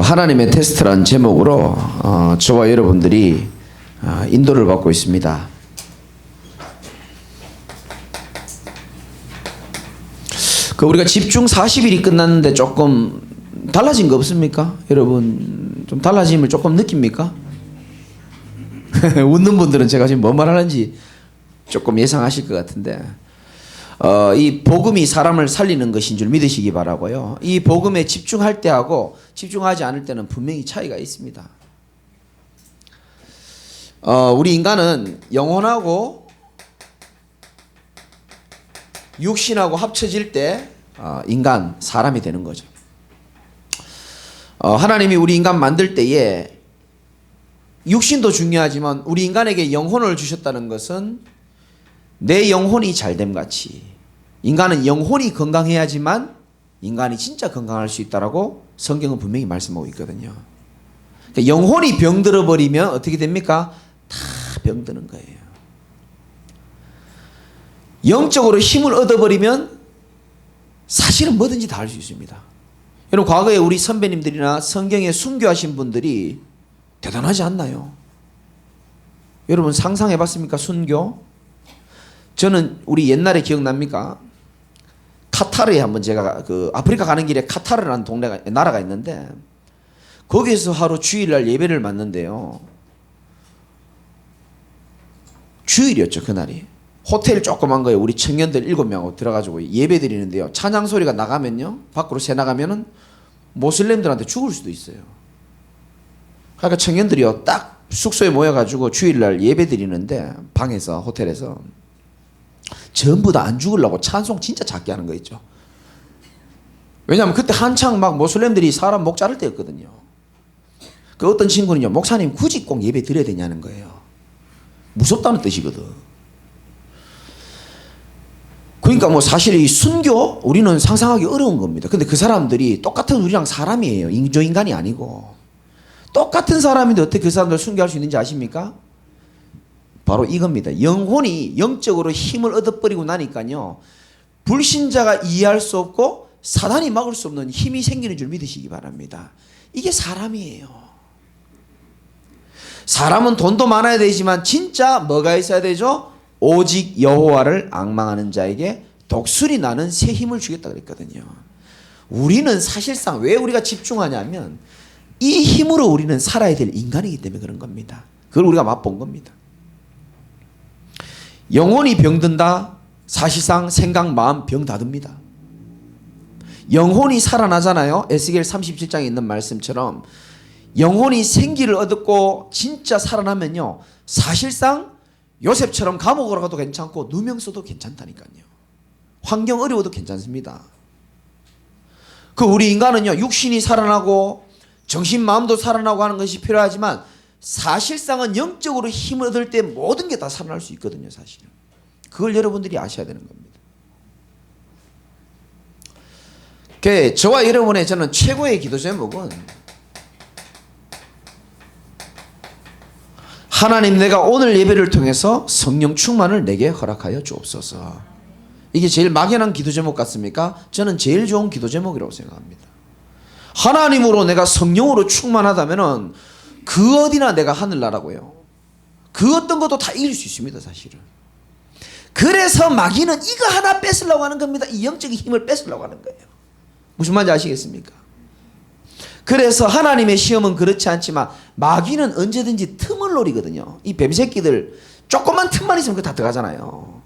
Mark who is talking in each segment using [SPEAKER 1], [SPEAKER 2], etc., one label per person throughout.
[SPEAKER 1] 하나님의 테스트란 제목으로 저와 여러분들이 인도를 받고 있습니다. 우리가 집중 40일이 끝났는데 조금 달라진 거 없습니까? 여러분 좀 달라짐을 조금 느낍니까? 웃는 분들은 제가 지금 뭔 말하는지 조금 예상하실 것 같은데 이 복음이 사람을 살리는 것인 줄 믿으시기 바라고요. 이 복음에 집중할 때하고 집중하지 않을 때는 분명히 차이가 있습니다. 우리 인간은 영혼하고 육신하고 합쳐질 때 인간, 사람이 되는 거죠. 하나님이 우리 인간 만들 때에 육신도 중요하지만 우리 인간에게 영혼을 주셨다는 것은 내 영혼이 잘됨 같이 인간은 영혼이 건강해야지만 인간이 진짜 건강할 수 있다라고 성경은 분명히 말씀하고 있거든요. 그러니까 영혼이 병들어 버리면 어떻게 됩니까? 다 병드는 거예요. 영적으로 힘을 얻어버리면 사실은 뭐든지 다 할 수 있습니다. 여러분 과거에 우리 선배님들이나 성경에 순교하신 분들이 대단하지 않나요? 여러분 상상해 봤습니까? 순교? 저는 우리 옛날에 기억납니까? 카타르에 한번 제가 아프리카 가는 길에 카타르라는 나라가 있는데 거기에서 하루 주일날 예배를 맞는데요. 주일이었죠 그날이. 호텔 조그만 거에 우리 청년들 7명하고 들어가지고 예배 드리는데요. 찬양 소리가 나가면요. 밖으로 새 나가면은 모슬렘들한테 죽을 수도 있어요. 그러니까 청년들이요. 딱 숙소에 모여가지고 주일날 예배 드리는데 방에서 호텔에서 전부 다 안 죽으려고 찬송 진짜 작게 하는 거 있죠. 왜냐하면 그때 한창 막 모슬렘들이 사람 목 자를 때였거든요. 그 어떤 친구는요. 목사님 굳이 꼭 예배 드려야 되냐는 거예요. 무섭다는 뜻이거든. 그러니까 뭐 사실 이 순교 우리는 상상하기 어려운 겁니다. 근데 그 사람들이 똑같은 우리랑 사람이에요. 인조인간이 아니고. 똑같은 사람인데 어떻게 그 사람들 순교할 수 있는지 아십니까? 바로 이겁니다. 영혼이 영적으로 힘을 얻어버리고 나니까요. 불신자가 이해할 수 없고 사단이 막을 수 없는 힘이 생기는 줄 믿으시기 바랍니다. 이게 사람이에요. 사람은 돈도 많아야 되지만 진짜 뭐가 있어야 되죠? 오직 여호와를 앙망하는 자에게 독수리 나는 새 힘을 주겠다 그랬거든요. 우리는 사실상 왜 우리가 집중하냐면 이 힘으로 우리는 살아야 될 인간이기 때문에 그런 겁니다. 그걸 우리가 맛본 겁니다. 영혼이 병든다. 사실상 생각, 마음 병 다 듭니다. 영혼이 살아나잖아요. 에스겔 37장에 있는 말씀처럼 영혼이 생기를 얻고 진짜 살아나면요. 사실상 요셉처럼 감옥으로 가도 괜찮고 누명 써도 괜찮다니까요. 환경 어려워도 괜찮습니다. 우리 인간은요. 육신이 살아나고 정신 마음도 살아나고 하는 것이 필요하지만 사실상은 영적으로 힘을 얻을 때 모든 게 다 살아날 수 있거든요. 사실은. 그걸 여러분들이 아셔야 되는 겁니다. 저와 여러분의 저는 최고의 기도 제목은 하나님 내가 오늘 예배를 통해서 성령 충만을 내게 허락하여 주옵소서. 이게 제일 막연한 기도 제목 같습니까? 저는 제일 좋은 기도 제목이라고 생각합니다. 하나님으로 내가 성령으로 충만하다면은 그 어디나 내가 하늘나라고요. 그 어떤 것도 다 이길 수 있습니다. 사실은. 그래서 마귀는 이거 하나 뺏으려고 하는 겁니다. 이 영적인 힘을 뺏으려고 하는 거예요. 무슨 말인지 아시겠습니까? 그래서 하나님의 시험은 그렇지 않지만 마귀는 언제든지 틈을 노리거든요. 이 뱀새끼들 조그만 틈만 있으면 그거 다 들어가잖아요.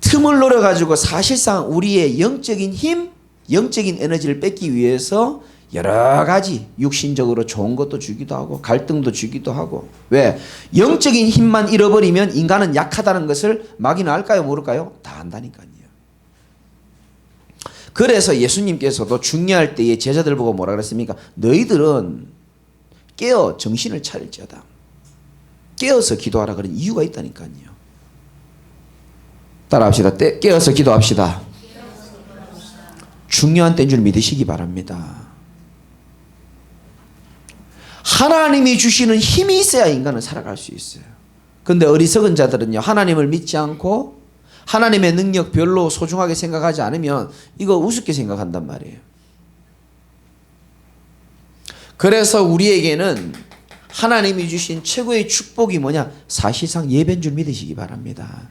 [SPEAKER 1] 틈을 노려가지고 사실상 우리의 영적인 힘, 영적인 에너지를 뺏기 위해서 여러 가지 육신적으로 좋은 것도 주기도 하고 갈등도 주기도 하고. 왜? 영적인 힘만 잃어버리면 인간은 약하다는 것을 마귀는 알까요? 모를까요? 다 안다니까요. 그래서 예수님께서도 중요할 때에 제자들 보고 뭐라 그랬습니까? 너희들은 깨어 정신을 차릴지어다. 깨어서 기도하라 그런 이유가 있다니까요. 따라합시다. 깨어서 기도합시다. 중요한 때인 줄 믿으시기 바랍니다. 하나님이 주시는 힘이 있어야 인간은 살아갈 수 있어요. 그런데 어리석은 자들은요. 하나님을 믿지 않고 하나님의 능력 별로 소중하게 생각하지 않으면 이거 우습게 생각한단 말이에요. 그래서 우리에게는 하나님이 주신 최고의 축복이 뭐냐? 사실상 예배인 줄 믿으시기 바랍니다.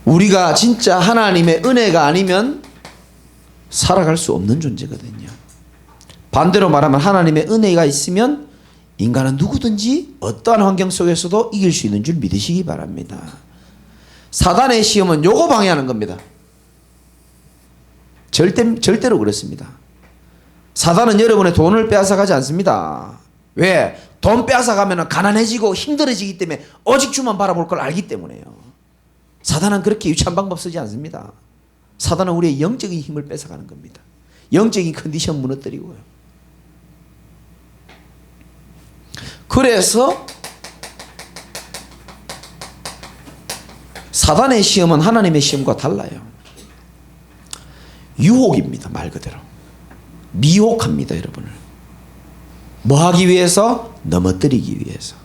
[SPEAKER 1] 우리가 진짜 하나님의 은혜가 아니면 살아갈 수 없는 존재거든요. 반대로 말하면 하나님의 은혜가 있으면 인간은 누구든지 어떠한 환경 속에서도 이길 수 있는 줄 믿으시기 바랍니다. 사단의 시험은 요거 방해하는 겁니다. 절대로 그렇습니다. 사단은 여러분의 돈을 빼앗아가지 않습니다. 왜? 돈 빼앗아가면 가난해지고 힘들어지기 때문에 오직 주만 바라볼 걸 알기 때문에요. 사단은 그렇게 유치한 방법 쓰지 않습니다. 사단은 우리의 영적인 힘을 뺏어가는 겁니다. 영적인 컨디션 무너뜨리고요. 그래서 사단의 시험은 하나님의 시험과 달라요. 유혹입니다. 말 그대로. 미혹합니다. 여러분을. 뭐 하기 위해서? 넘어뜨리기 위해서.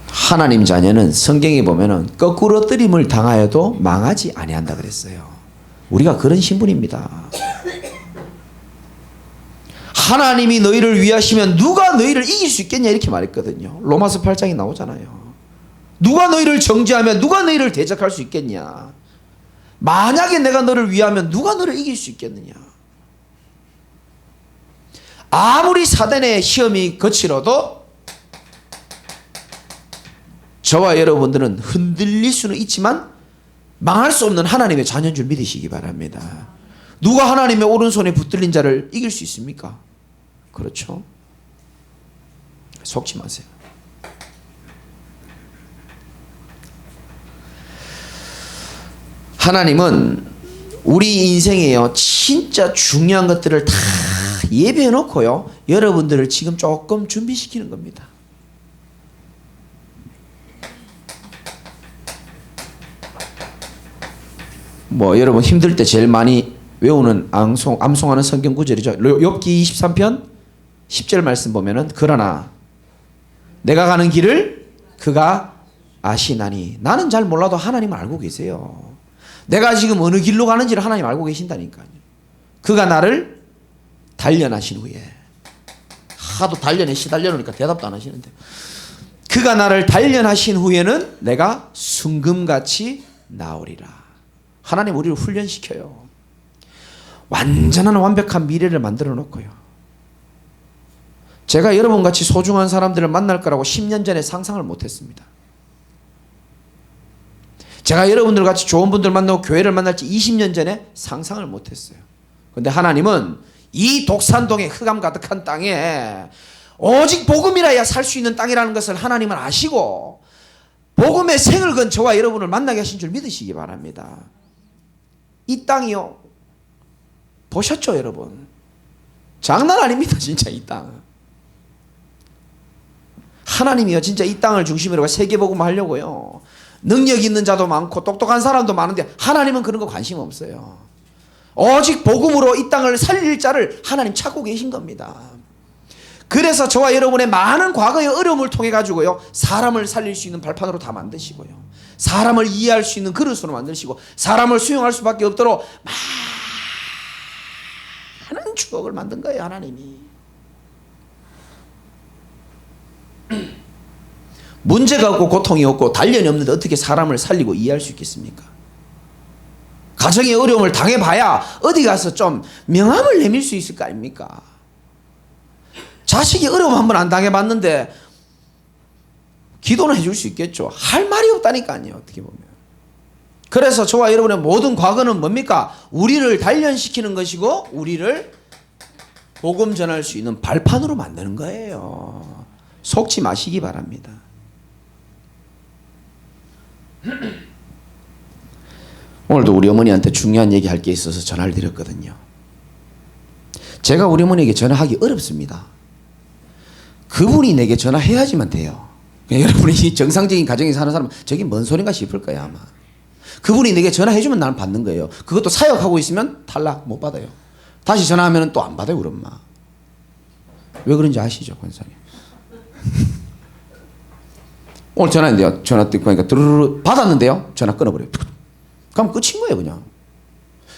[SPEAKER 1] 하나님 자녀는 성경에 보면은 거꾸로 뜨림을 당하여도 망하지 아니한다 그랬어요. 우리가 그런 신분입니다. 하나님이 너희를 위하시면 누가 너희를 이길 수 있겠냐 이렇게 말했거든요. 로마서 8장에 나오잖아요. 누가 너희를 정죄하면 누가 너희를 대적할 수 있겠냐. 만약에 내가 너를 위하면 누가 너를 이길 수 있겠느냐. 아무리 사단의 시험이 거칠어도 저와 여러분들은 흔들릴 수는 있지만 망할 수 없는 하나님의 자녀인 줄 믿으시기 바랍니다. 누가 하나님의 오른손에 붙들린 자를 이길 수 있습니까? 그렇죠? 속지 마세요. 하나님은 우리 인생에요 진짜 중요한 것들을 다 예배해 놓고요 여러분들을 지금 조금 준비시키는 겁니다. 뭐 여러분 힘들 때 제일 많이 외우는 암송하는 성경 구절이죠. 욥기 23편 10절 말씀 보면은 그러나 내가 가는 길을 그가 아시나니. 나는 잘 몰라도 하나님은 알고 계세요. 내가 지금 어느 길로 가는지를 하나님 알고 계신다니까요. 그가 나를 단련하신 후에, 하도 단련에 시달려 놓으니까 대답도 안 하시는데, 그가 나를 단련하신 후에는 내가 순금같이 나오리라. 하나님 우리를 훈련시켜요. 완전한 완벽한 미래를 만들어 놓고요. 제가 여러분같이 소중한 사람들을 만날 거라고 10년 전에 상상을 못했습니다. 제가 여러분들 같이 좋은 분들 만나고 교회를 만날지 20년 전에 상상을 못했어요. 그런데 하나님은 이 독산동의 흑암 가득한 땅에 오직 복음이라야 살 수 있는 땅이라는 것을 하나님은 아시고 복음의 생을 건 저와 여러분을 만나게 하신 줄 믿으시기 바랍니다. 이 땅이요, 보셨죠 여러분? 장난 아닙니다 진짜. 이 땅 하나님이요 진짜 이 땅을 중심으로 세계복음을 하려고요 능력 있는 자도 많고 똑똑한 사람도 많은데 하나님은 그런 거 관심 없어요. 오직 복음으로 이 땅을 살릴 자를 하나님 찾고 계신 겁니다. 그래서 저와 여러분의 많은 과거의 어려움을 통해 가지고요 사람을 살릴 수 있는 발판으로 다 만드시고요 사람을 이해할 수 있는 그릇으로 만드시고 사람을 수용할 수밖에 없도록 많은 추억을 만든 거예요 하나님이. 문제가 없고 고통이 없고 단련이 없는데 어떻게 사람을 살리고 이해할 수 있겠습니까? 가정의 어려움을 당해봐야 어디 가서 좀 명함을 내밀 수 있을 거 아닙니까? 자식이 어려움 한번 안 당해봤는데 기도는 해줄 수 있겠죠. 할 말이 없다니까요 어떻게 보면. 그래서 저와 여러분의 모든 과거는 뭡니까? 우리를 단련시키는 것이고 우리를 복음 전할 수 있는 발판으로 만드는 거예요. 속지 마시기 바랍니다. 오늘도 우리 어머니한테 중요한 얘기 할 게 있어서 전화를 드렸거든요. 제가 우리 어머니에게 전화하기 어렵습니다. 그분이 내게 전화해야지만 돼요. 여러분이 정상적인 가정에 사는 사람은 저게 뭔 소린가 싶을 거예요 아마. 그분이 내게 전화해주면 나는 받는 거예요. 그것도 사역하고 있으면 탈락 못 받아요. 다시 전화하면 또 안 받아요 우리 엄마. 왜 그런지 아시죠 권사님? 오늘 전화했는데요. 전화 듣고 하니까 드르르 받았는데요. 전화 끊어버려요. 그럼 끝인 거예요, 그냥.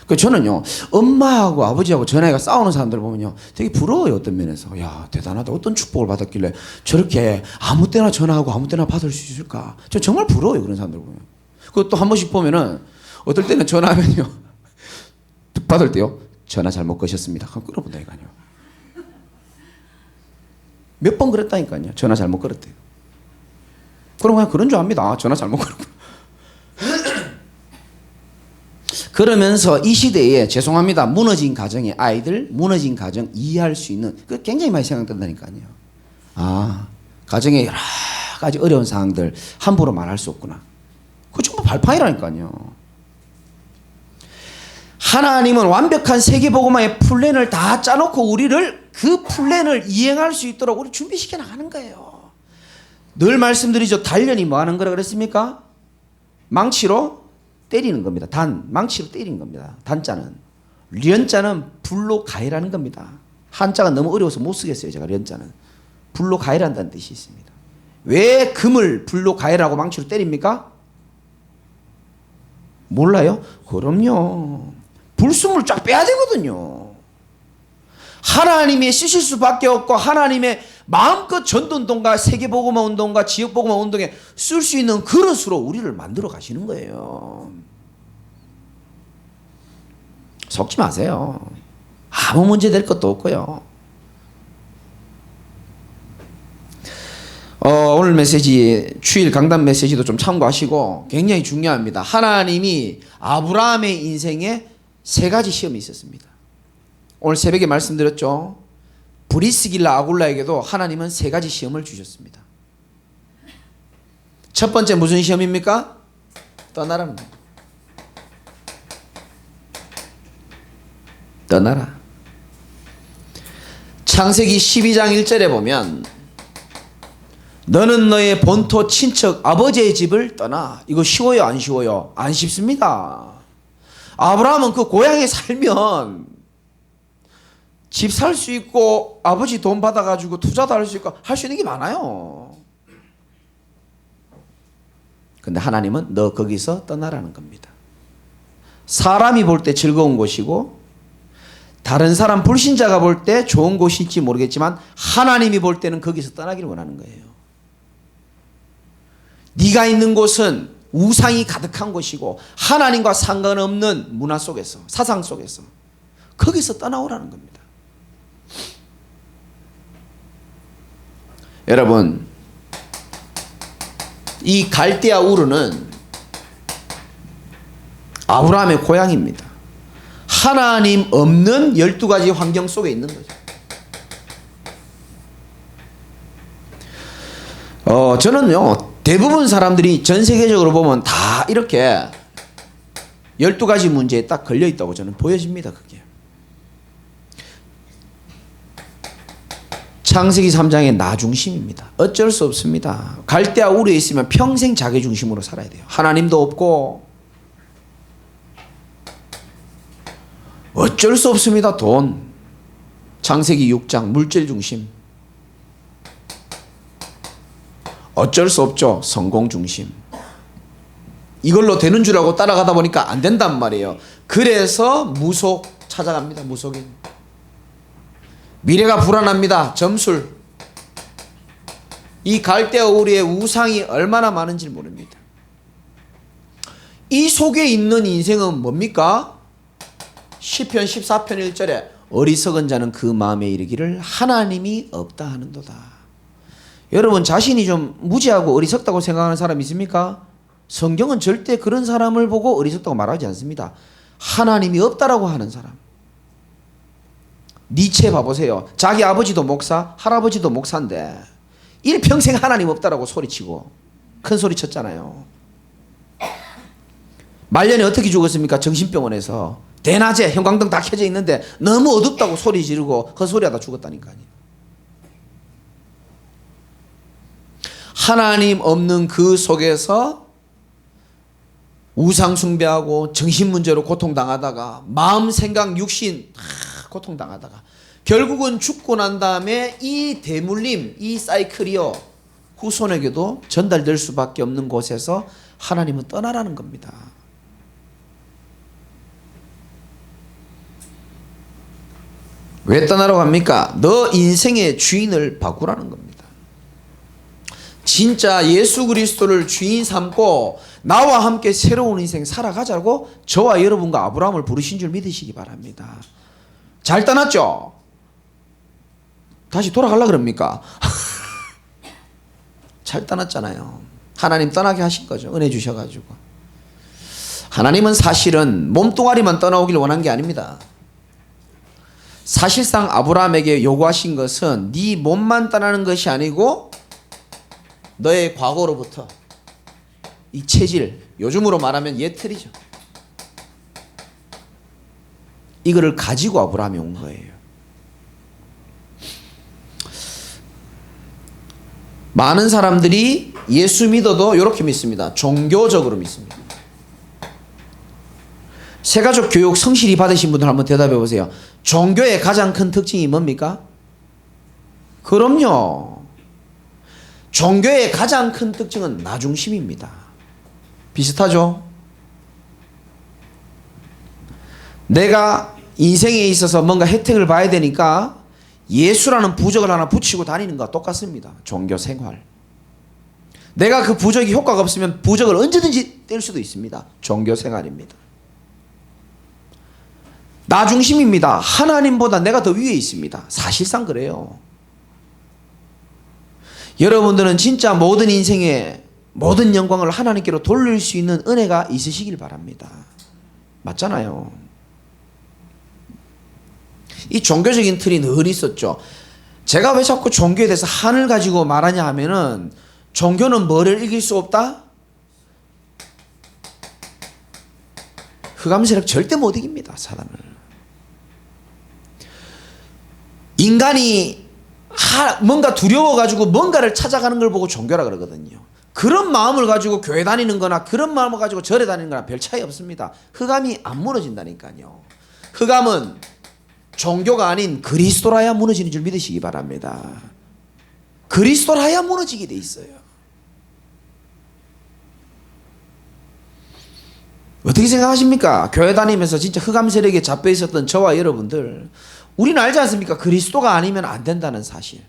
[SPEAKER 1] 그 저는요, 엄마하고 아버지하고 전화해가 싸우는 사람들 보면요, 되게 부러워요, 어떤 면에서. 야, 대단하다. 어떤 축복을 받았길래 저렇게 아무 때나 전화하고 아무 때나 받을 수 있을까? 저 정말 부러워요, 그런 사람들 보면. 그것도 한 번씩 보면은, 어떨 때는 전화하면요, 받을 때요, 전화 잘못 거셨습니다. 그럼 끊어본다니까요. 몇 번 그랬다니까요. 전화 잘못 걸었대요. 그럼 그냥 그런 줄 압니다. 전화 잘못 걸었고. 그러면서 이 시대에 죄송합니다. 무너진 가정의 아이들, 무너진 가정 이해할 수 있는 그 굉장히 많이 생각된다니까요. 아, 가정의 여러 가지 어려운 상황들 함부로 말할 수 없구나. 그거 정말 발판이라니까요. 하나님은 완벽한 세계복음화의 플랜을 다 짜놓고 우리를 그 플랜을 이행할 수 있도록 우리 준비시켜 나가는 거예요. 늘 말씀드리죠. 단련이 뭐 하는 거라 그랬습니까? 망치로 때리는 겁니다. 망치로 때리는 겁니다. 단자는. 련자는 불로 가해라는 겁니다. 한자가 너무 어려워서 못 쓰겠어요. 제가 련자는. 불로 가해란다는 뜻이 있습니다. 왜 금을 불로 가해라고 망치로 때립니까? 몰라요? 그럼요. 불순물 쫙 빼야 되거든요. 하나님이 쓰실 수밖에 없고 하나님의 마음껏 전도운동과 세계복음화 운동과 지역복음화 운동에 쓸 수 있는 그릇으로 우리를 만들어 가시는 거예요. 속지 마세요. 아무 문제 될 것도 없고요. 오늘 메시지, 주일 강단 메시지도 좀 참고하시고 굉장히 중요합니다. 하나님이 아브라함의 인생에 세 가지 시험이 있었습니다. 오늘 새벽에 말씀드렸죠. 브리스길라 아굴라에게도 하나님은 세 가지 시험을 주셨습니다. 첫 번째 무슨 시험입니까? 떠나라는 거예요. 떠나라. 창세기 12장 1절에 보면 너는 너의 본토 친척 아버지의 집을 떠나. 이거 쉬워요, 안 쉬워요? 안 쉽습니다. 아브라함은 그 고향에 살면 집 살 수 있고 아버지 돈 받아가지고 투자도 할 수 있고 할 수 있는 게 많아요. 근데 하나님은 너 거기서 떠나라는 겁니다. 사람이 볼 때 즐거운 곳이고 다른 사람 불신자가 볼 때 좋은 곳일지 모르겠지만 하나님이 볼 때는 거기서 떠나기를 원하는 거예요. 네가 있는 곳은 우상이 가득한 곳이고 하나님과 상관없는 문화 속에서, 사상 속에서 거기서 떠나오라는 겁니다. 여러분, 이 갈대아 우르는 아브라함의 고향입니다. 하나님 없는 12가지 환경 속에 있는 거죠. 저는요, 대부분 사람들이 전 세계적으로 보면 다 이렇게 12가지 문제에 딱 걸려 있다고 저는 보여집니다. 그게. 창세기 3장의 나 중심입니다. 어쩔 수 없습니다. 갈대아 우르에 있으면 평생 자기 중심으로 살아야 돼요. 하나님도 없고 어쩔 수 없습니다. 돈. 창세기 6장 물질 중심. 어쩔 수 없죠. 성공 중심. 이걸로 되는 줄 알고 따라가다 보니까 안 된단 말이에요. 그래서 무속 찾아갑니다. 무속인. 미래가 불안합니다. 점술. 이 갈대아 우르의 우상이 얼마나 많은지 모릅니다. 이 속에 있는 인생은 뭡니까? 시편 14편 1절에 어리석은 자는 그 마음에 이르기를 하나님이 없다 하는도다. 여러분, 자신이 좀 무지하고 어리석다고 생각하는 사람 있습니까? 성경은 절대 그런 사람을 보고 어리석다고 말하지 않습니다. 하나님이 없다라고 하는 사람. 니체 봐보세요. 자기 아버지도 목사, 할아버지도 목사인데 일평생 하나님 없다라고 소리치고 큰 소리 쳤잖아요. 말년에 어떻게 죽었습니까? 정신병원에서 대낮에 형광등 다 켜져 있는데 너무 어둡다고 소리 지르고 헛소리하다 죽었다니까요. 하나님 없는 그 속에서 우상 숭배하고 정신 문제로 고통당하다가 마음, 생각, 육신 고통당하다가 결국은 죽고 난 다음에 이 대물림, 이 사이클이요, 후손에게도 전달될 수밖에 없는 곳에서 하나님은 떠나라는 겁니다. 왜 떠나라고 합니까? 너 인생의 주인을 바꾸라는 겁니다. 진짜 예수 그리스도를 주인 삼고 나와 함께 새로운 인생 살아가자고 저와 여러분과 아브라함을 부르신 줄 믿으시기 바랍니다. 잘 떠났죠? 다시 돌아가려고 그럽니까? 잘 떠났잖아요. 하나님 떠나게 하신 거죠. 은혜 주셔가지고. 하나님은 사실은 몸뚱아리만 떠나오길 원한 게 아닙니다. 사실상 아브라함에게 요구하신 것은 네 몸만 떠나는 것이 아니고 너의 과거로부터 이 체질, 요즘으로 말하면 예틀이죠. 이거를 가지고 아브라함이 온 거예요. 많은 사람들이 예수 믿어도 이렇게 믿습니다. 종교적으로 믿습니다. 새가족 교육 성실히 받으신 분들 한번 대답해 보세요. 종교의 가장 큰 특징이 뭡니까? 그럼요. 종교의 가장 큰 특징은 나중심입니다. 비슷하죠? 내가 인생에 있어서 뭔가 혜택을 봐야 되니까 예수라는 부적을 하나 붙이고 다니는 것과 똑같습니다. 종교 생활. 내가 그 부적이 효과가 없으면 부적을 언제든지 뗄 수도 있습니다. 종교 생활입니다. 나 중심입니다. 하나님보다 내가 더 위에 있습니다. 사실상 그래요. 여러분들은 진짜 모든 인생의 모든 영광을 하나님께로 돌릴 수 있는 은혜가 있으시길 바랍니다. 맞잖아요. 이 종교적인 틀이 늘 있었죠. 제가 왜 자꾸 종교에 대해서 한을 가지고 말하냐 하면은 종교는 뭐를 이길 수 없다? 흑암 세력 절대 못 이깁니다. 사단을. 인간이 뭔가 두려워가지고 뭔가를 찾아가는 걸 보고 종교라 그러거든요. 그런 마음을 가지고 교회 다니는 거나 그런 마음을 가지고 절에 다니는 거나 별 차이 없습니다. 흑암이 안 무너진다니까요. 흑암은 종교가 아닌 그리스도라야 무너지는 줄 믿으시기 바랍니다. 그리스도라야 무너지게 돼 있어요. 어떻게 생각하십니까? 교회 다니면서 진짜 흑암 세력에 잡혀 있었던 저와 여러분들, 우리는 알지 않습니까? 그리스도가 아니면 안 된다는 사실.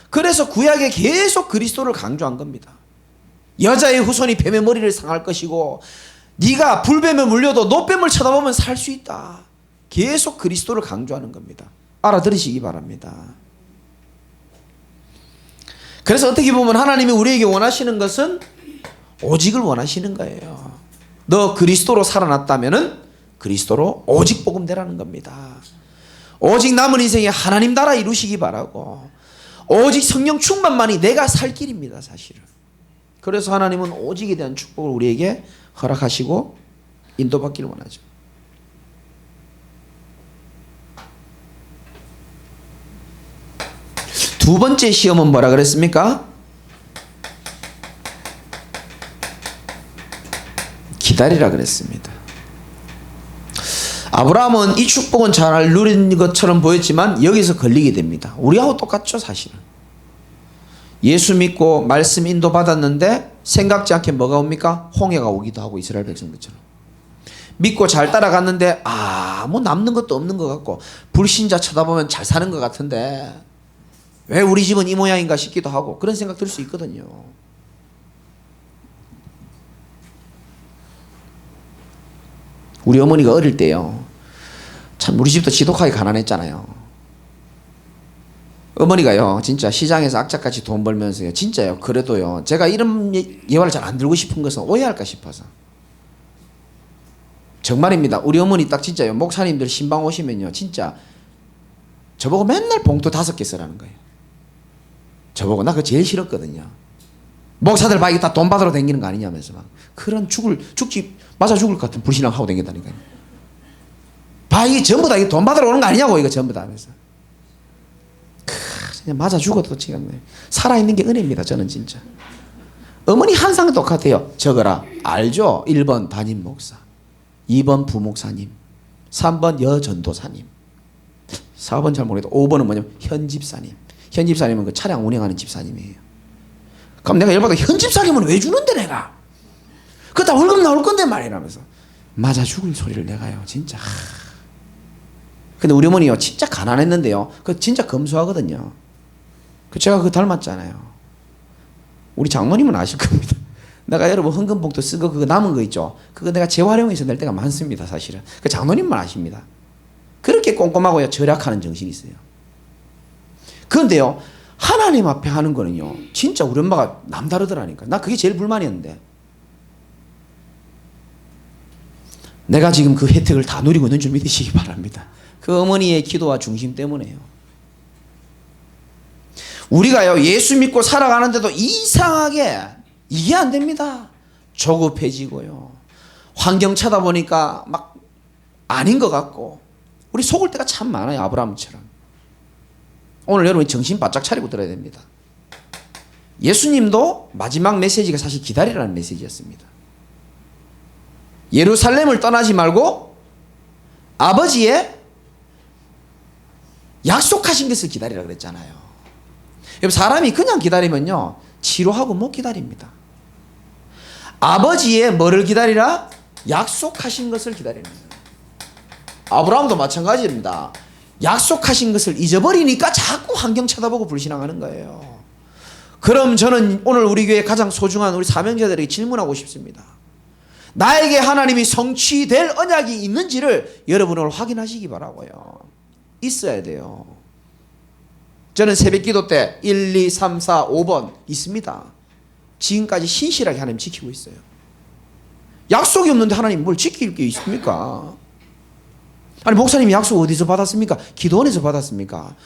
[SPEAKER 1] 그래서 구약에 계속 그리스도를 강조한 겁니다. 여자의 후손이 뱀의 머리를 상할 것이고 네가 불뱀에 물려도 노뱀을 쳐다보면 살 수 있다. 계속 그리스도를 강조하는 겁니다. 알아들으시기 바랍니다. 그래서 어떻게 보면 하나님이 우리에게 원하시는 것은 오직을 원하시는 거예요. 너 그리스도로 살아났다면은 그리스도로 오직 복음되라는 겁니다. 오직 남은 인생에 하나님 나라 이루시기 바라고, 오직 성령 충만만이 내가 살 길입니다. 사실은. 그래서 하나님은 오직에 대한 축복을 우리에게 허락하시고 인도받기를 원하죠. 두 번째 시험은 뭐라 그랬습니까? 기다리라 그랬습니다. 아브라함은 이 축복은 잘 누린 것처럼 보였지만 여기서 걸리게 됩니다. 우리하고 똑같죠, 사실은. 예수 믿고 말씀 인도 받았는데 생각지 않게 뭐가 옵니까? 홍해가 오기도 하고, 이스라엘 백성들처럼. 믿고 잘 따라갔는데 뭐 남는 것도 없는 것 같고, 불신자 쳐다보면 잘 사는 것 같은데 왜 우리 집은 이 모양인가 싶기도 하고, 그런 생각 들 수 있거든요. 우리 어머니가 어릴 때요, 참 우리 집도 지독하게 가난했잖아요. 어머니가요 진짜 시장에서 악착같이 돈 벌면서요, 진짜요, 그래도요 제가 이런 예화를 잘 안 들고 싶은 것은 오해할까 싶어서 정말입니다. 우리 어머니 딱 진짜요, 목사님들 신방 오시면요 진짜 저보고 맨날 봉투 5개 쓰라는 거예요. 저보고, 나 그거 제일 싫었거든요. 목사들 막 다 돈 받으러 다니는 거 아니냐면서 막 그런 죽지 맞아 죽을 것 같은 불신앙 하고 다닌다니까요. 이게 전부 다 돈 받으러 오는 거 아니냐고, 이거 전부 다 하면서. 그냥 맞아 죽어도 지금 살아있는 게 은혜입니다. 저는 진짜. 어머니 항상 똑같아요. 적어라. 알죠? 1번 담임 목사, 2번 부목사님, 3번 여전도사님, 4번 잘 모르겠다. 5번은 뭐냐면 현집사님. 현집사님은 그 차량 운행하는 집사님이에요. 그럼 내가 열받아. 현집 살림은 왜 주는데 내가? 그거 다 월급 나올 건데 말이라면서. 맞아 죽을 소리를 내가요. 진짜. 근데 우리 어머니요 진짜 가난했는데요. 그 진짜 검소하거든요. 그 제가 그거 닮았잖아요. 우리 장모님은 아실 겁니다. 내가 여러분 헌금봉투 쓴 거 그거 남은 거 있죠. 그거 내가 재활용해서 낼 때가 많습니다. 사실은. 그 장모님만 아십니다. 그렇게 꼼꼼하고요 절약하는 정신이 있어요. 그런데요 하나님 앞에 하는 거는요 진짜 우리 엄마가 남다르더라니까. 나 그게 제일 불만이었는데. 내가 지금 그 혜택을 다 누리고 있는 줄 믿으시기 바랍니다. 그 어머니의 기도와 중심 때문에요. 우리가요 예수 믿고 살아가는데도 이상하게 이게 안 됩니다. 조급해지고요. 환경 쳐다보니까 막 아닌 것 같고 우리 속을 때가 참 많아요. 아브라함처럼. 오늘 여러분이 정신 바짝 차리고 들어야 됩니다. 예수님도 마지막 메시지가 사실 기다리라는 메시지였습니다. 예루살렘을 떠나지 말고 아버지의 약속하신 것을 기다리라 그랬잖아요. 여러분 사람이 그냥 기다리면요 지루하고 못 기다립니다. 아버지의 뭐를 기다리라? 약속하신 것을 기다리는 거예요. 아브라함도 마찬가지입니다. 약속하신 것을 잊어버리니까 자꾸 환경 쳐다보고 불신앙하는 거예요. 그럼 저는 오늘 우리 교회 가장 소중한 우리 사명자들에게 질문하고 싶습니다. 나에게 하나님이 성취될 언약이 있는지를 여러분 오늘 확인하시기 바라고요. 있어야 돼요. 저는 새벽기도 때 1, 2, 3, 4, 5번 있습니다. 지금까지 신실하게 하나님 지키고 있어요. 약속이 없는데 하나님 뭘 지킬 게 있습니까? 아니 목사님 약속 어디서 받았습니까? 기도원에서 받았습니까?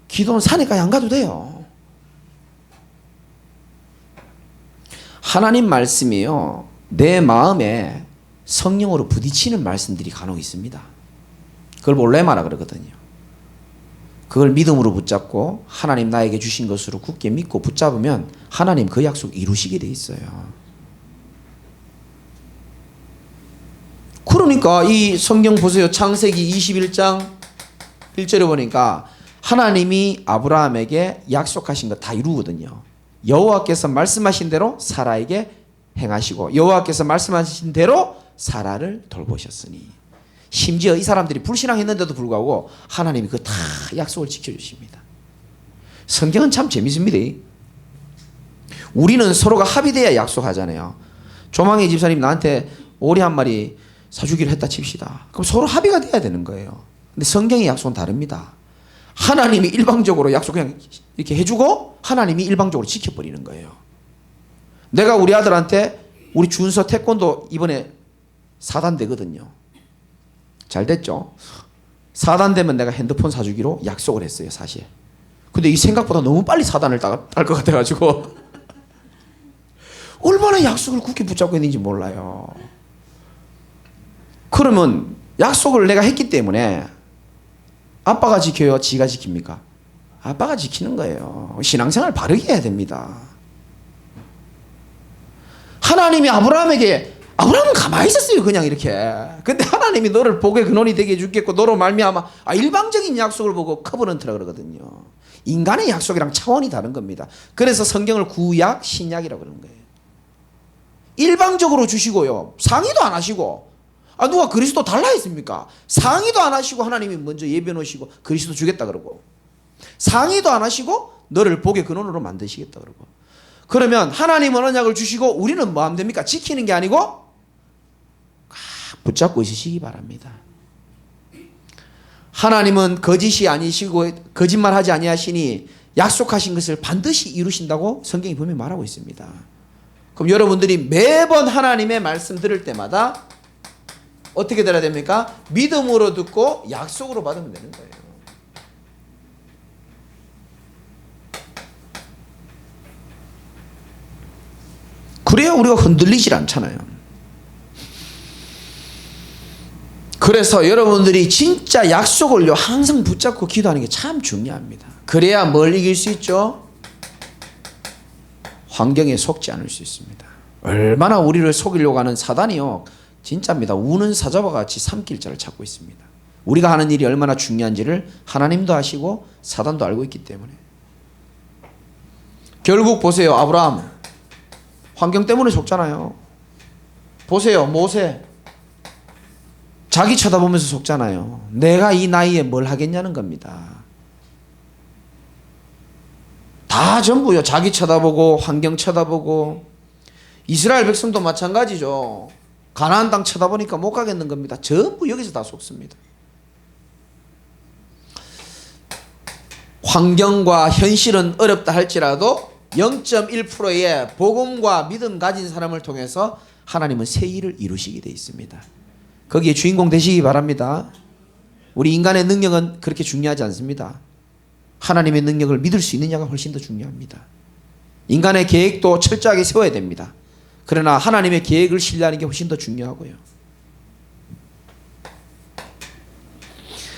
[SPEAKER 1] 기도원 산에까지 안 가도 돼요. 하나님 말씀이요 내 마음에 성령으로 부딪히는 말씀들이 간혹 있습니다. 그걸 몰레마라 그러거든요. 그걸 믿음으로 붙잡고 하나님 나에게 주신 것으로 굳게 믿고 붙잡으면 하나님 그 약속 이루시게 돼 있어요. 그러니까 이 성경 보세요. 창세기 21장 1절에 보니까 하나님이 아브라함에게 약속하신 거 다 이루거든요. 여호와께서 말씀하신 대로 사라에게 행하시고 여호와께서 말씀하신 대로 사라를 돌보셨으니. 심지어 이 사람들이 불신앙했는데도 불구하고 하나님이 그 다 약속을 지켜주십니다. 성경은 참 재밌습니다. 우리는 서로가 합의돼야 약속하잖아요. 조망희 집사님 나한테 오리 한 마리 사주기로 했다 칩시다. 그럼 서로 합의가 돼야 되는 거예요. 근데 성경의 약속은 다릅니다. 하나님이 일방적으로 약속 그냥 이렇게 해주고 하나님이 일방적으로 지켜버리는 거예요. 내가 우리 아들한테 우리 준서 태권도 이번에 4단 되거든요. 잘 됐죠? 4단 되면 내가 핸드폰 사주기로 약속을 했어요 사실. 근데 이 생각보다 너무 빨리 4단을 딸 것 같아가지고 얼마나 약속을 굳게 붙잡고 있는지 몰라요. 그러면 약속을 내가 했기 때문에 아빠가 지켜요? 지가 지킵니까? 아빠가 지키는 거예요. 신앙생활 바르게 해야 됩니다. 하나님이 아브라함은 가만히 있었어요. 그냥 이렇게. 근데 하나님이 너를 복의 근원이 되게 해주겠고 너로 말미암아 일방적인 약속을 보고 커버넌트라 그러거든요. 인간의 약속이랑 차원이 다른 겁니다. 그래서 성경을 구약, 신약이라고 그러는 거예요. 일방적으로 주시고요. 상의도 안 하시고. 누가 그리스도 달라 했습니까? 상의도 안 하시고 하나님이 먼저 예비해 놓으시고 그리스도 주겠다 그러고. 상의도 안 하시고 너를 복의 근원으로 만드시겠다 그러고. 그러면 하나님은 언약을 주시고 우리는 뭐 하면 됩니까? 지키는 게 아니고 붙잡고 있으시기 바랍니다. 하나님은 거짓이 아니시고 거짓말하지 아니하시니 약속하신 것을 반드시 이루신다고 성경이 분명히 말하고 있습니다. 그럼 여러분들이 매번 하나님의 말씀 들을 때마다 어떻게 들어야 됩니까? 믿음으로 듣고 약속으로 받으면 되는 거예요. 그래야 우리가 흔들리질 않잖아요. 그래서 여러분들이 진짜 약속을요 항상 붙잡고 기도하는 게 참 중요합니다. 그래야 뭘 이길 수 있죠? 환경에 속지 않을 수 있습니다. 얼마나 우리를 속이려고 하는 사단이요 진짜입니다. 우는 사자와 같이 삼킬 자를 찾고 있습니다. 우리가 하는 일이 얼마나 중요한지를 하나님도 아시고 사단도 알고 있기 때문에 결국 보세요. 아브라함 환경 때문에 속잖아요. 보세요. 모세 자기 쳐다보면서 속잖아요. 내가 이 나이에 뭘 하겠냐는 겁니다. 다 전부요. 자기 쳐다보고 환경 쳐다보고. 이스라엘 백성도 마찬가지죠. 가나안 땅 쳐다보니까 못 가겠는 겁니다. 전부 여기서 다 속습니다. 환경과 현실은 어렵다 할지라도 0.1%의 복음과 믿음 가진 사람을 통해서 하나님은 새 일을 이루시게 되어 있습니다. 거기에 주인공 되시기 바랍니다. 우리 인간의 능력은 그렇게 중요하지 않습니다. 하나님의 능력을 믿을 수 있느냐가 훨씬 더 중요합니다. 인간의 계획도 철저하게 세워야 됩니다. 그러나 하나님의 계획을 신뢰하는 게 훨씬 더 중요하고요.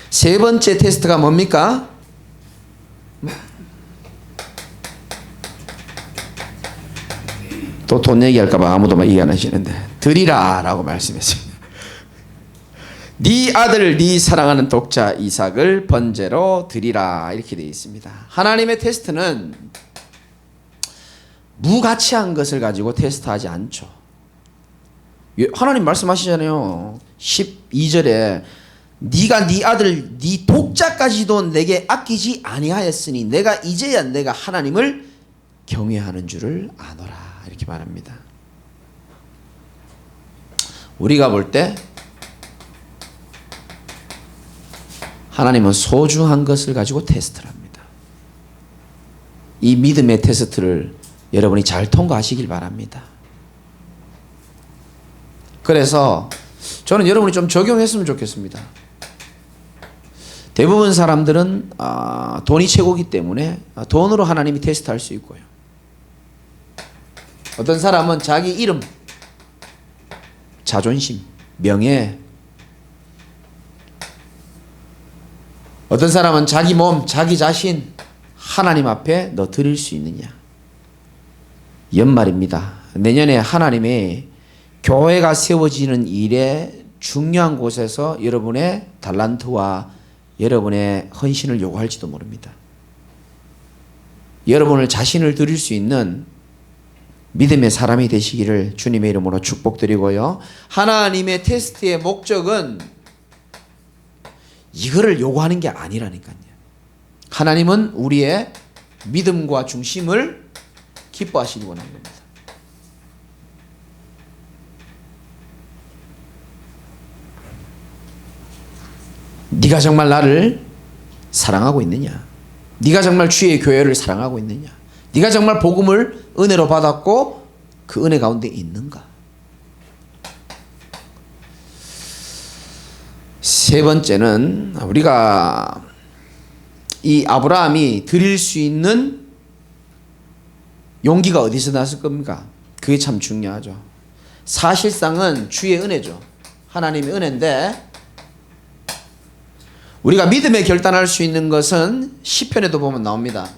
[SPEAKER 1] 세 번째 테스트가 뭡니까? 또 돈 얘기할까봐 아무도 막 얘기 안 하시는데 드리라 라고 말씀했습니다. 네 아들 네 사랑하는 독자 이삭을 번제로 드리라 이렇게 되어 있습니다. 하나님의 테스트는 무가치한 것을 가지고 테스트하지 않죠. 하나님 말씀하시잖아요. 12절에 네가 네 아들 네 독자까지도 내게 아끼지 아니하였으니 내가 이제야 내가 하나님을 경외하는 줄을 아노라 이렇게 말합니다. 우리가 볼 때 하나님은 소중한 것을 가지고 테스트를 합니다. 이 믿음의 테스트를 여러분이 잘 통과하시길 바랍니다. 그래서 저는 여러분이 좀 적용했으면 좋겠습니다. 대부분 사람들은 돈이 최고이기 때문에 돈으로 하나님이 테스트할 수 있고요. 어떤 사람은 자기 이름, 자존심, 명예, 어떤 사람은 자기 몸, 자기 자신 하나님 앞에 너 드릴 수 있느냐. 연말입니다. 내년에 하나님의 교회가 세워지는 일에 중요한 곳에서 여러분의 달란트와 여러분의 헌신을 요구할지도 모릅니다. 여러분을 자신을 드릴 수 있는 믿음의 사람이 되시기를 주님의 이름으로 축복드리고요. 하나님의 테스트의 목적은 이거를 요구하는 게 아니라니까요. 하나님은 우리의 믿음과 중심을 기뻐하시기 원하는 겁니다. 네가 정말 나를 사랑하고 있느냐? 네가 정말 주의 교회를 사랑하고 있느냐? 네가 정말 복음을 은혜로 받았고 그 은혜 가운데 있는가? 세 번째는 우리가 이 아브라함이 드릴 수 있는 용기가 어디서 났을 겁니까? 그게 참 중요하죠. 사실상은 주의 은혜죠. 하나님의 은혜인데 우리가 믿음에 결단할 수 있는 것은 시편에도 보면 나옵니다.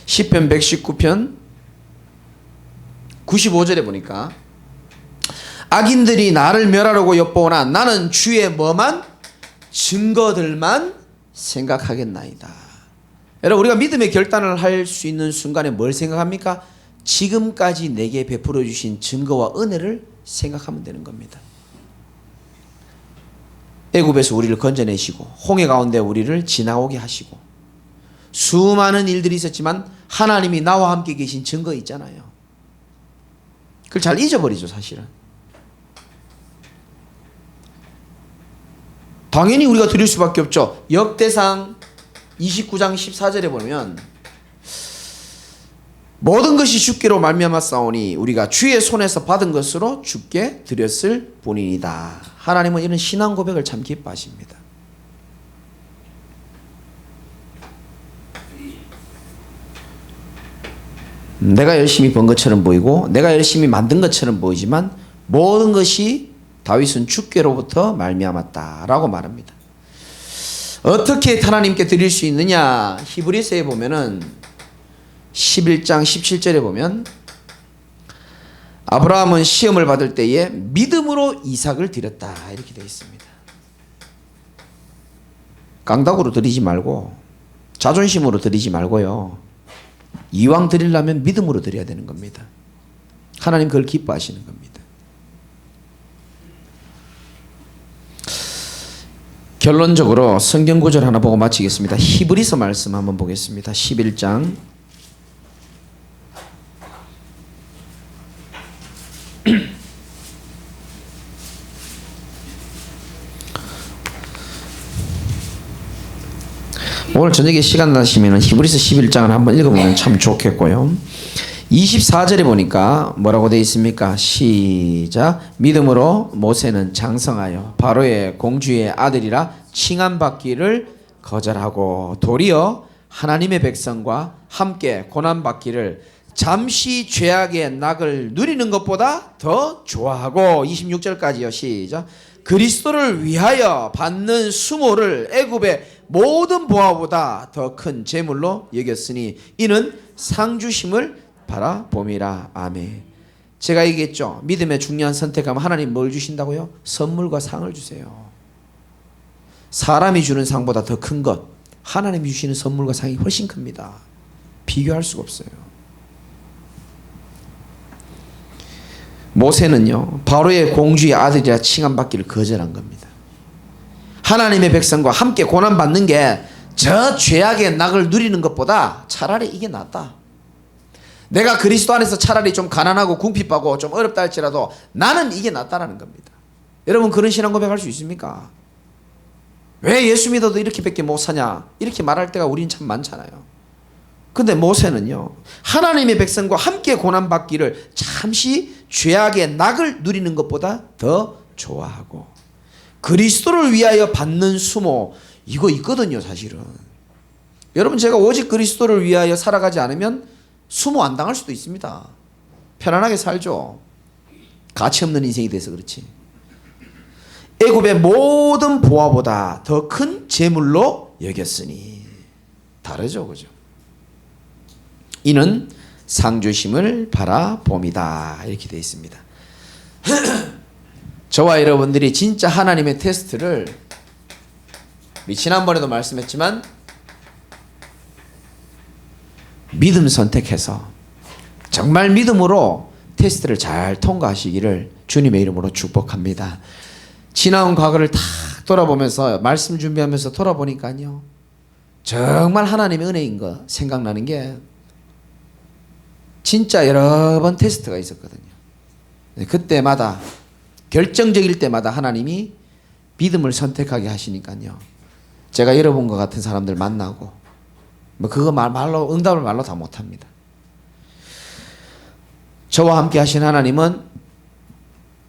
[SPEAKER 1] 시편 119편 95절에 보니까 악인들이 나를 멸하려고 엿보오나 나는 주의 뭐만 증거들만 생각하겠나이다. 여러분 우리가 믿음의 결단을 할 수 있는 순간에 뭘 생각합니까? 지금까지 내게 베풀어 주신 증거와 은혜를 생각하면 되는 겁니다. 애굽에서 우리를 건져내시고 홍해 가운데 우리를 지나오게 하시고 수많은 일들이 있었지만 하나님이 나와 함께 계신 증거 있잖아요. 그걸 잘 잊어버리죠 사실은. 당연히 우리가 드릴 수밖에 없죠. 역대상 29장 14절에 보면 모든 것이 주께로 말미암아 싸우니 우리가 주의 손에서 받은 것으로 주께 드렸을 본인이다. 하나님은 이런 신앙 고백을 참 기뻐하십니다. 내가 열심히 번 것처럼 보이고 내가 열심히 만든 것처럼 보이지만 모든 것이 다윗은 주께로부터 말미암았다라고 말합니다. 어떻게 하나님께 드릴 수 있느냐? 히브리서에 보면은 11장 17절에 보면 아브라함은 시험을 받을 때에 믿음으로 이삭을 드렸다 이렇게 되어 있습니다. 깡다구로 드리지 말고 자존심으로 드리지 말고요. 이왕 드리려면 믿음으로 드려야 되는 겁니다. 하나님 그걸 기뻐하시는 겁니다. 결론적으로 성경 구절 하나 보고 마치겠습니다. 히브리서 말씀 한번 보겠습니다. 11장 오늘 저녁에 시간 나시면 히브리서 11장을 한번 읽어보면 참 좋겠고요. 24절에 보니까 뭐라고 되어 있습니까? 시작. 믿음으로 모세는 장성하여 바로의 공주의 아들이라 칭함받기를 거절하고 도리어 하나님의 백성과 함께 고난받기를 잠시 죄악의 낙을 누리는 것보다 더 좋아하고 26절까지요. 시작. 그리스도를 위하여 받는 수모를 애굽의 모든 보화보다 더 큰 재물로 여겼으니 이는 상주심을 바라봄이라. 아멘. 제가 얘기했죠. 믿음의 중요한 선택하면 하나님 뭘 주신다고요? 선물과 상을 주세요. 사람이 주는 상보다 더 큰 것, 하나님이 주시는 선물과 상이 훨씬 큽니다. 비교할 수가 없어요. 모세는요, 바로의 공주의 아들이라 칭함받기를 거절한 겁니다. 하나님의 백성과 함께 고난받는 게 저 죄악의 낙을 누리는 것보다 차라리 이게 낫다. 내가 그리스도 안에서 차라리 좀 가난하고 궁핍하고 좀 어렵다 할지라도 나는 이게 낫다라는 겁니다. 여러분 그런 신앙 고백할 수 있습니까? 왜 예수 믿어도 이렇게밖에 못 사냐? 이렇게 말할 때가 우리는 참 많잖아요. 근데 모세는요, 하나님의 백성과 함께 고난받기를 잠시 죄악의 낙을 누리는 것보다 더 좋아하고 그리스도를 위하여 받는 수모, 이거 있거든요 사실은. 여러분 제가 오직 그리스도를 위하여 살아가지 않으면 수모 안 당할 수도 있습니다. 편안하게 살죠. 가치 없는 인생이 돼서 그렇지. 애굽의 모든 보화보다 더 큰 재물로 여겼으니. 다르죠, 그죠? 이는 상주심을 바라봄이다. 이렇게 되어 있습니다. 저와 여러분들이 진짜 하나님의 테스트를, 지난번에도 말씀했지만 믿음 선택해서 정말 믿음으로 테스트를 잘 통과하시기를 주님의 이름으로 축복합니다. 지나온 과거를 다 돌아보면서 말씀 준비하면서 돌아보니까요, 정말 하나님의 은혜인 거 생각나는 게 진짜 여러 번 테스트가 있었거든요. 그때마다 결정적일 때마다 하나님이 믿음을 선택하게 하시니까요, 제가 여러분과 같은 사람들 만나고 뭐 그거 말로 응답을 말로 다 못합니다. 저와 함께 하신 하나님은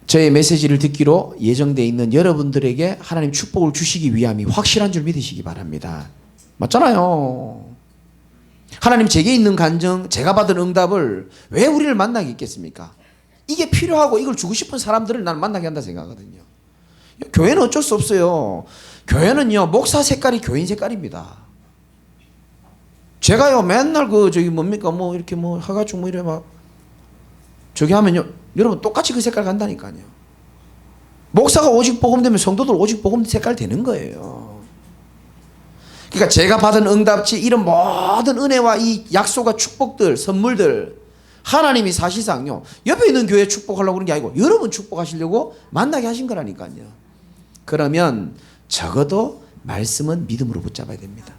[SPEAKER 1] 저의 메시지를 듣기로 예정되어 있는 여러분들에게 하나님 축복을 주시기 위함이 확실한 줄 믿으시기 바랍니다. 맞잖아요. 하나님 제게 있는 간증, 제가 받은 응답을 왜 우리를 만나게 했겠습니까? 이게 필요하고 이걸 주고 싶은 사람들을 나는 만나게 한다 생각하거든요. 교회는 어쩔 수 없어요. 교회는요, 목사 색깔이 교인 색깔입니다. 제가요 맨날 이렇게 해가지고 이래 막 저기 하면요, 여러분 똑같이 그 색깔 간다니까요. 목사가 오직 복음되면 성도들 오직 복음 색깔 되는 거예요. 그러니까 제가 받은 응답치 이런 모든 은혜와 이 약속과 축복들, 선물들, 하나님이 사실상요 옆에 있는 교회 축복하려고 그런 게 아니고 여러분 축복하시려고 만나게 하신 거라니까요. 그러면 적어도 말씀은 믿음으로 붙잡아야 됩니다.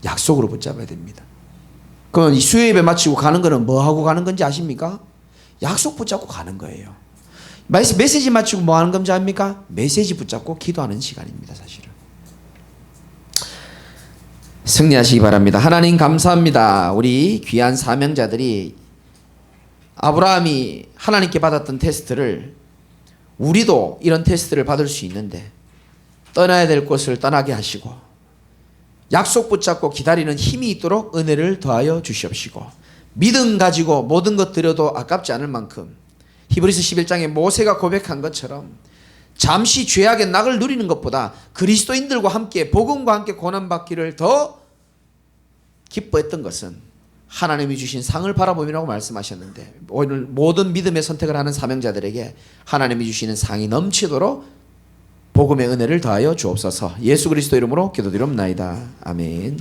[SPEAKER 1] 약속으로 붙잡아야 됩니다. 그럼 이 수요 예배 마치고 가는 거는 뭐 하고 가는 건지 아십니까? 약속 붙잡고 가는 거예요. 메시지 마치고 뭐 하는 건지 압니까? 메시지 붙잡고 기도하는 시간입니다, 사실은. 승리하시기 바랍니다. 하나님 감사합니다. 우리 귀한 사명자들이 아브라함이 하나님께 받았던 테스트를 우리도 이런 테스트를 받을 수 있는데 떠나야 될 곳을 떠나게 하시고 약속 붙잡고 기다리는 힘이 있도록 은혜를 더하여 주시옵시고 믿음 가지고 모든 것 드려도 아깝지 않을 만큼 히브리서 11장에 모세가 고백한 것처럼 잠시 죄악의 낙을 누리는 것보다 그리스도인들과 함께 복음과 함께 고난받기를 더 기뻐했던 것은 하나님이 주신 상을 바라봄이라고 말씀하셨는데 오늘 모든 믿음의 선택을 하는 사명자들에게 하나님이 주시는 상이 넘치도록 복음의 은혜를 더하여 주옵소서. 예수 그리스도 이름으로 기도드리옵나이다. 아멘.